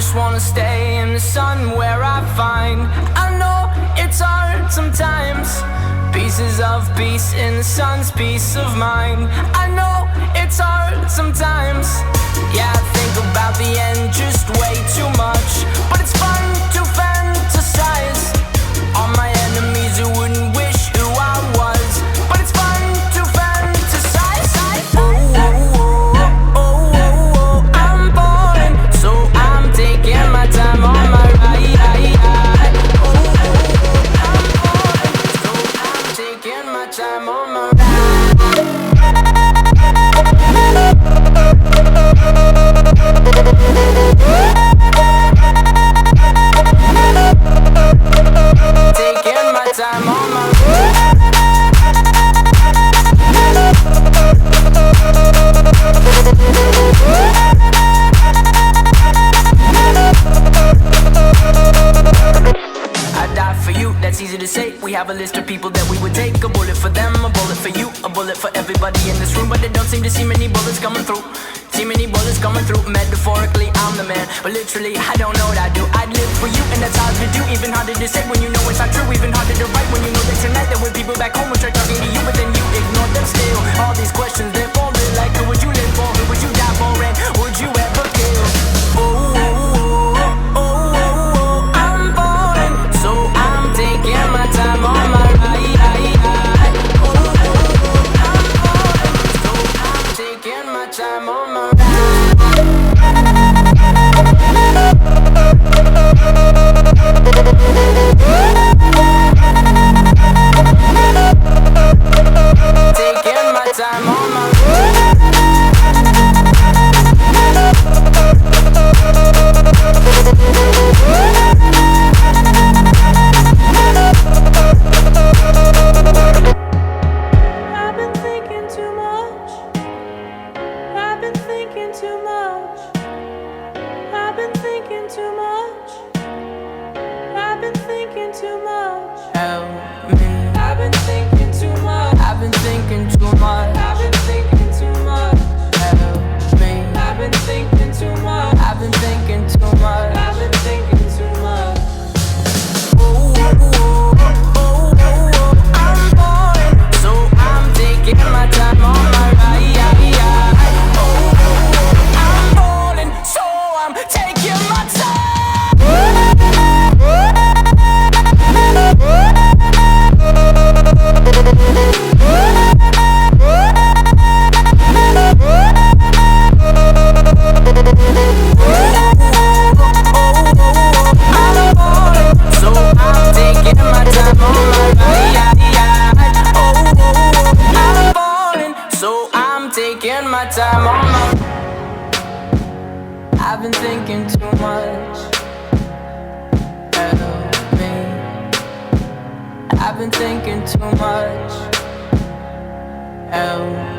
just wanna stay in the sun where I find. I know it's hard sometimes. Pieces of peace in the sun's peace of mind. I know it's hard sometimes. Yeah, I think about the end just way too much, but it's fun to fantasize on my enemies who wouldn't wish who I was. But it's fun to fantasize. Oh, oh, oh, oh, oh, oh. I'm falling, so I'm taking my time on my ride. Oh, oh, oh, I'm falling, so I'm taking my time on my ride. Taking my time on my I die for you, that's easy to say. We have a list of people that we would take. A bullet for them, a bullet for you, a bullet for everybody in this room. But they don't seem to see many bullets coming through. See many bullets coming through. Metaphorically, I'm the man, but literally, I don't know what I do. I'd live for you, and that's hard to do. Even harder to say when you know it's not true. Even harder to write when you know that tonight there were people back home who tried talking to you, but then you ignored them still. All these questions, they're falling like, who would you live for? Who would you die for? And would you ever kill? Oh, oh, oh, oh, oh, oh. I'm falling, so I'm taking my time on my ride. Oh, oh, oh, I'm falling, so I'm taking my time on my ride. Taking my time on my I've been thinking too much. I've been thinking too much. I've been thinking too much. I've been thinking too much. help me. I've been thinking too much. I've been thinking too much. I've been thinking too much. Help me. I've been thinking too much. I've been thinking too much. I've been thinking too much. Oh, oh, oh, oh, oh, oh. I'm falling, so I'm taking my time on my ride. Oh, oh, oh, I'm falling, so I'm taking my time. Taking my time on my. I've been thinking too much. Help me. I've been thinking too much. Help